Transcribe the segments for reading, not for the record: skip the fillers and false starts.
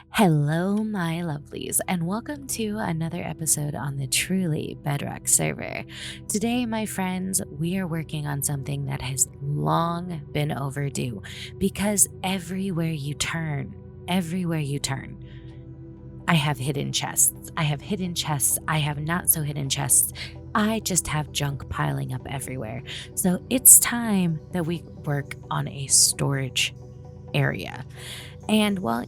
Hello, my lovelies, and welcome to another episode on the Truly Bedrock server. Today, my friends, we are working on something that has long been overdue because everywhere you turn, I have hidden chests. I have hidden chests. I have not so hidden chests. I just have junk piling up everywhere. So it's time that we work on a storage area. And well,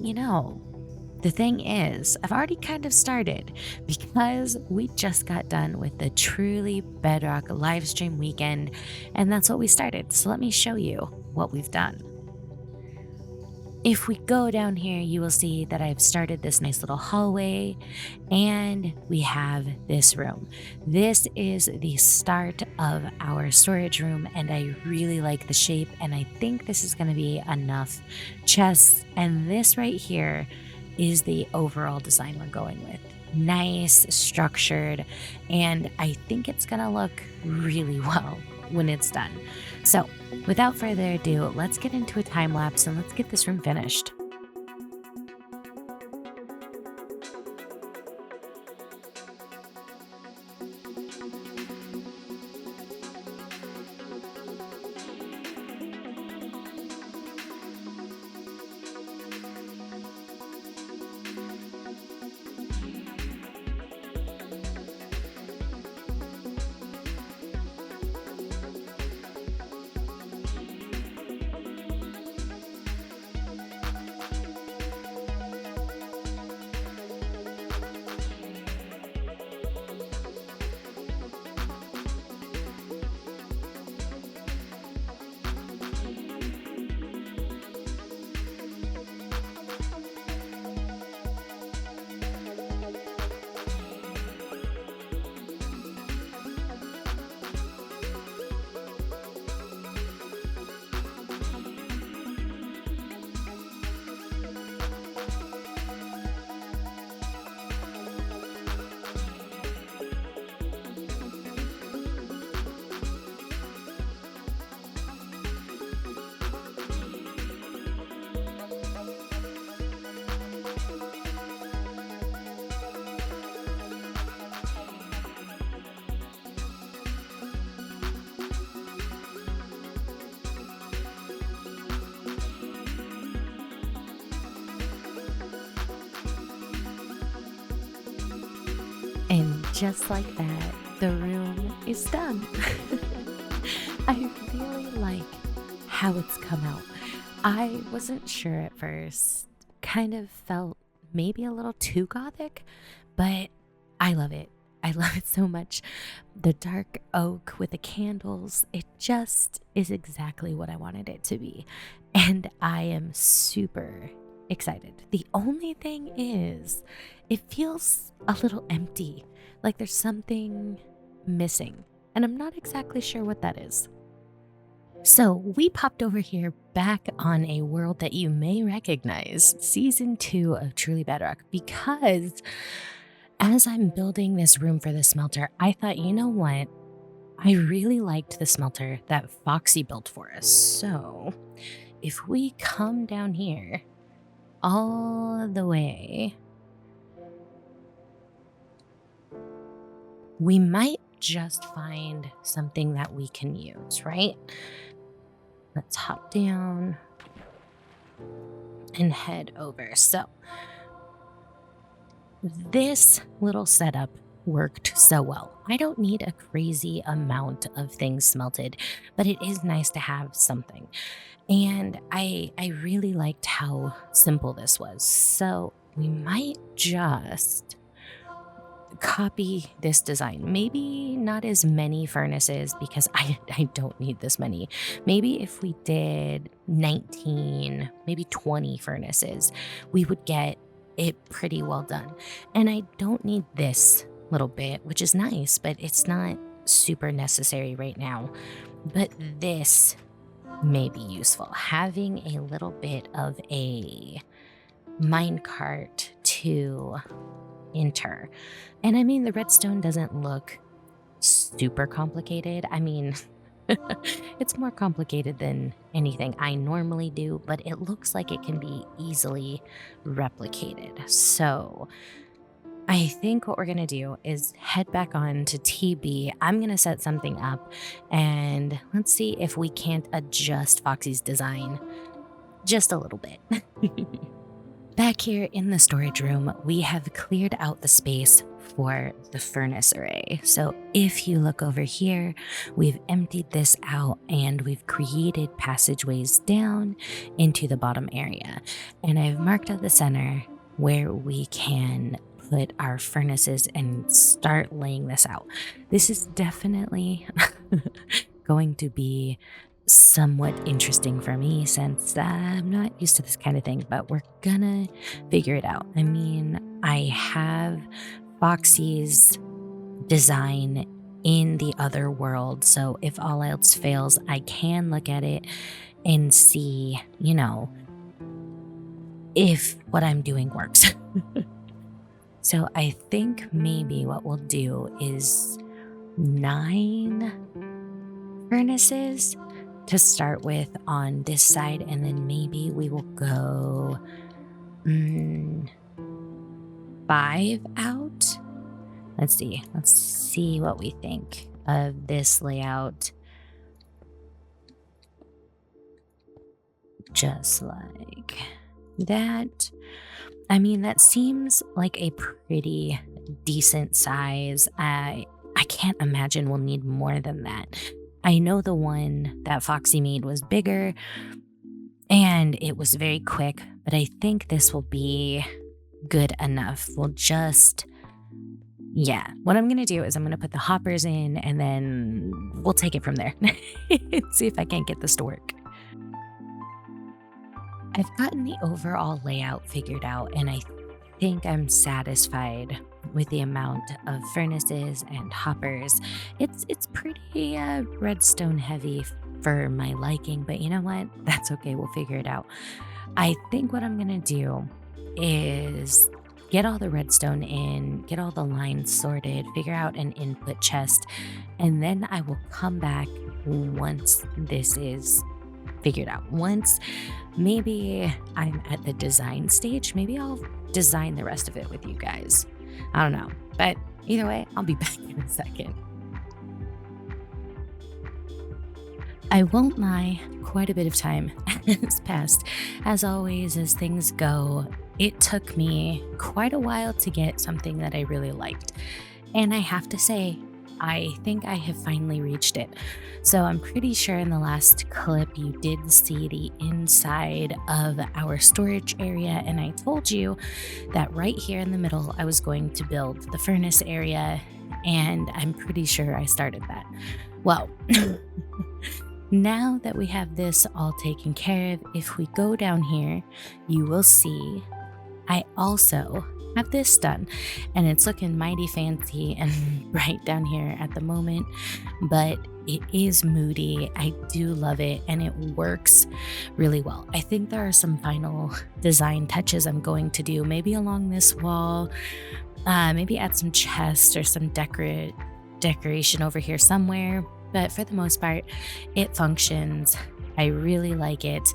the thing is, I've already kind of started because we just got done with the Truly Bedrock live stream weekend, and that's what we started. So let me show you what we've done. If we go down here, you will see that I've started this nice little hallway and we have this room. This is the start of our storage room and I really like the shape and I think this is going to be enough chests. And this right here is the overall design we're going with. Nice, structured, and I think it's going to look really well when it's done. So without further ado, let's get into a time lapse and let's get this room finished. And just like that, the room is done. I really like how it's come out. I wasn't sure at first, kind of felt maybe a little too gothic, but I love it. I love it so much. The dark oak with the candles, it just is exactly what I wanted it to be. And I am super excited. The only thing is, it feels a little empty, like there's something missing, and I'm not exactly sure what that is. So, we popped over here back on a world that you may recognize, season 2 of Truly Bedrock, because as I'm building this room for the smelter, I thought, you know what? I really liked the smelter that Foxy built for us. So, if we come down here all the way, we might just find something that we can use, right? Let's hop down and head over. So this little setup worked so well. I don't need a crazy amount of things smelted, but it is nice to have something. And I really liked how simple this was. So we might just copy this design. Maybe not as many furnaces because I don't need this many. Maybe if we did 19, maybe 20 furnaces, we would get it pretty well done. And I don't need this little bit, which is nice, but it's not super necessary right now. But this may be useful. Having a little bit of a minecart to enter. And I mean, the redstone doesn't look super complicated. I mean, It's more complicated than anything I normally do, but it looks like it can be easily replicated. So I think what we're going to do is head back on to TB. I'm going to set something up and let's see if we can't adjust Foxy's design just a little bit. Back here in the storage room, we have cleared out the space for the furnace array. So if you look over here, we've emptied this out and we've created passageways down into the bottom area. And I've marked out the center where we can put our furnaces and start laying this out. This is definitely going to be somewhat interesting for me since I'm not used to this kind of thing, but we're gonna figure it out. I mean, I have Foxy's design in the other world, so if all else fails, I can look at it and see, if what I'm doing works. So I think maybe what we'll do is 9 furnaces to start with on this side, and then maybe we will go 5 out. Let's see what we think of this layout. Just like that. I mean, that seems like a pretty decent size. I can't imagine we'll need more than that. I know the one that Foxy made was bigger and it was very quick, but I think this will be good enough. What I'm going to do is I'm going to put the hoppers in and then we'll take it from there and see if I can't get this to work. I've gotten the overall layout figured out and I think I'm satisfied with the amount of furnaces and hoppers. It's pretty redstone heavy for my liking, but you know what? That's okay. We'll figure it out. I think what I'm going to do is get all the redstone in, get all the lines sorted, figure out an input chest, and then I will come back once this is figured out. Once maybe I'm at the design stage, maybe I'll design the rest of it with you guys. I don't know, but either way, I'll be back in a second. I won't lie, quite a bit of time has passed. As always, as things go, it took me quite a while to get something that I really liked. And I have to say, I think I have finally reached it. So I'm pretty sure in the last clip you did see the inside of our storage area, and I told you that right here in the middle I was going to build the furnace area, and I'm pretty sure I started that. Well, now that we have this all taken care of, if we go down here, you will see I also have this done, and it's looking mighty fancy and bright down here at the moment, but it is moody. I do love it and it works really well. I think there are some final design touches I'm going to do, maybe along this wall, maybe add some chests or some decoration over here somewhere, but for the most part it functions. I really like it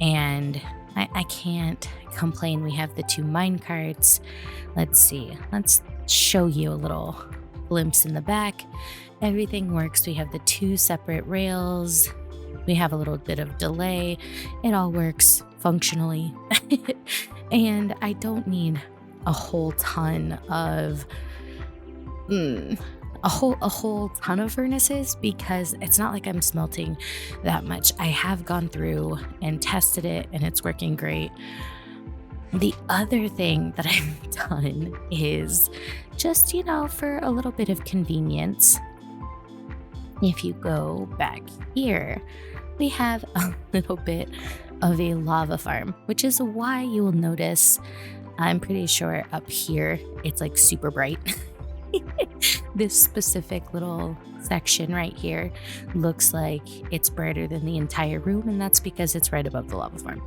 and I can't complain. We have the 2 mine carts. Let's see. Let's show you a little glimpse in the back. Everything works. We have the 2 separate rails. We have a little bit of delay. It all works functionally. And I don't need a whole ton of a whole ton of furnaces because it's not like I'm smelting that much. I have gone through and tested it and it's working great. The other thing that I've done is just, for a little bit of convenience, if you go back here, we have a little bit of a lava farm, which is why you will notice, I'm pretty sure up here, it's like super bright. This specific little section right here looks like it's brighter than the entire room, and that's because it's right above the lava farm.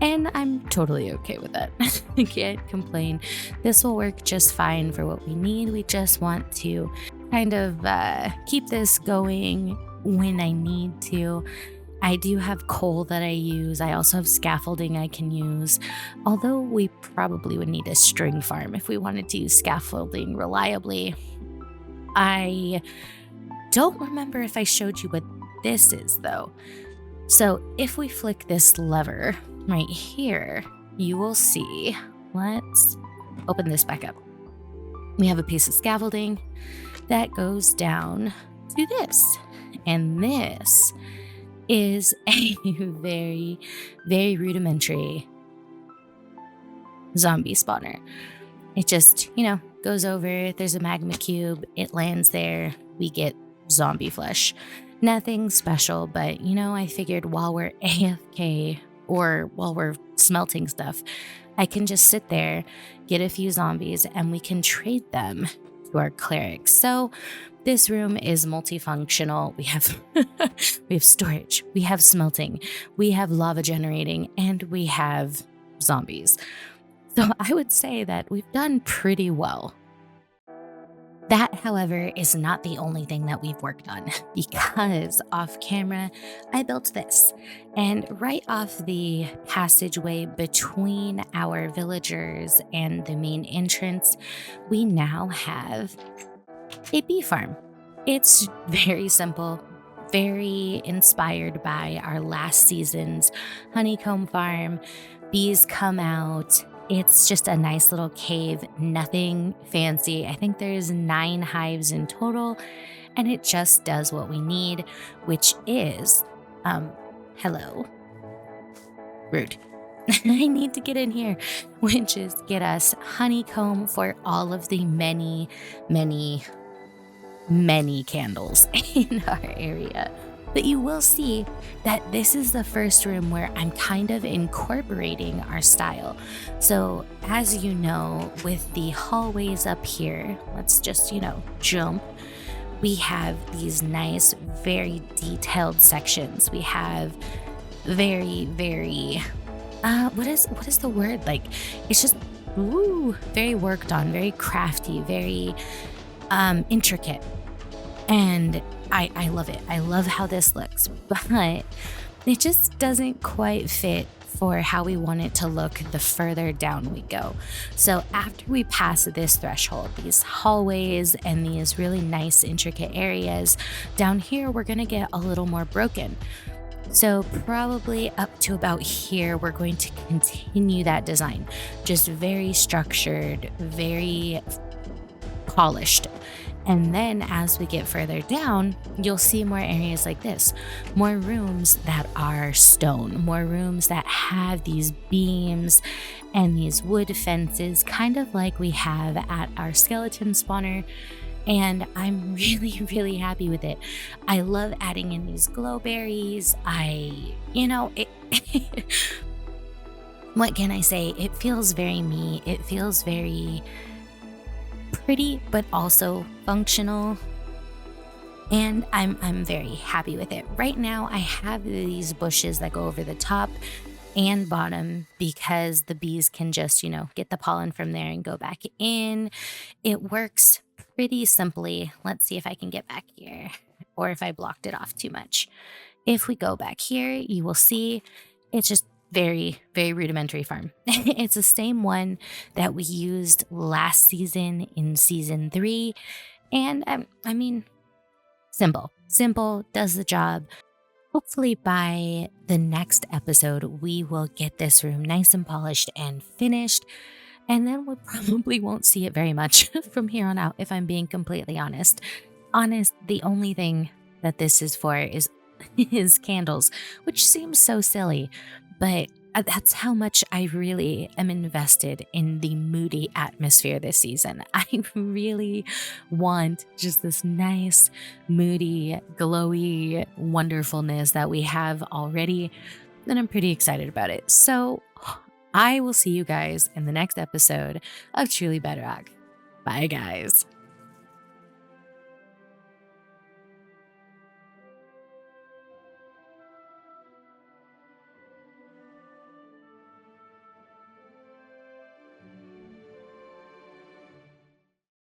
And I'm totally okay with that. I can't complain. This will work just fine for what we need. We just want to kind of keep this going when I need to. I do have coal that I use. I also have scaffolding I can use. Although we probably would need a string farm if we wanted to use scaffolding reliably. I don't remember if I showed you what this is though. So if we flick this lever right here, you will see. Let's open this back up. We have a piece of scaffolding that goes down to this. And this is a very, very rudimentary zombie spawner. It just, goes over, there's a magma cube, it lands there, we get zombie flesh. Nothing special, but I figured while we're AFK or while we're smelting stuff, I can just sit there, get a few zombies, and we can trade them to our clerics. So this room is multifunctional. We have we have storage, we have smelting, we have lava generating, and we have zombies. So I would say that we've done pretty well. That, however, is not the only thing that we've worked on, because off camera, I built this. And right off the passageway between our villagers and the main entrance, we now have a bee farm. It's very simple, very inspired by our last season's honeycomb farm. Bees come out. It's just a nice little cave, nothing fancy. I think there's 9 hives in total, and it just does what we need, which is, hello. Rude. I need to get in here, which is get us honeycomb for all of the many, many, many candles in our area. But you will see that this is the first room where I'm kind of incorporating our style. So as you know, with the hallways up here, let's just, jump. We have these nice, very detailed sections. We have very, very, what is the word? Like, it's just, very worked on, very crafty, very intricate. And I love it. I love how this looks, but it just doesn't quite fit for how we want it to look the further down we go. So after we pass this threshold, these hallways and these really nice intricate areas, down here we're gonna get a little more broken. So probably up to about here, we're going to continue that design. Just very structured, very polished. And then as we get further down, you'll see more areas like this, more rooms that are stone, more rooms that have these beams and these wood fences, kind of like we have at our skeleton spawner. And I'm really, really happy with it. I love adding in these glowberries. What can I say? It feels very me. It feels very pretty, but also functional. And I'm very happy with it. Right now, I have these bushes that go over the top and bottom because the bees can just, get the pollen from there and go back in. It works pretty simply. Let's see if I can get back here or if I blocked it off too much. If we go back here, you will see it's just very, very rudimentary farm. It's the same one that we used last season in season 3. And simple, does the job. Hopefully by the next episode, we will get this room nice and polished and finished. And then we probably won't see it very much from here on out, if I'm being completely honest. The only thing that this is for is candles, which seems so silly, but that's how much I really am invested in the moody atmosphere this season. I really want just this nice, moody, glowy wonderfulness that we have already, and I'm pretty excited about it. So I will see you guys in the next episode of Truly Bedrock. Bye, guys.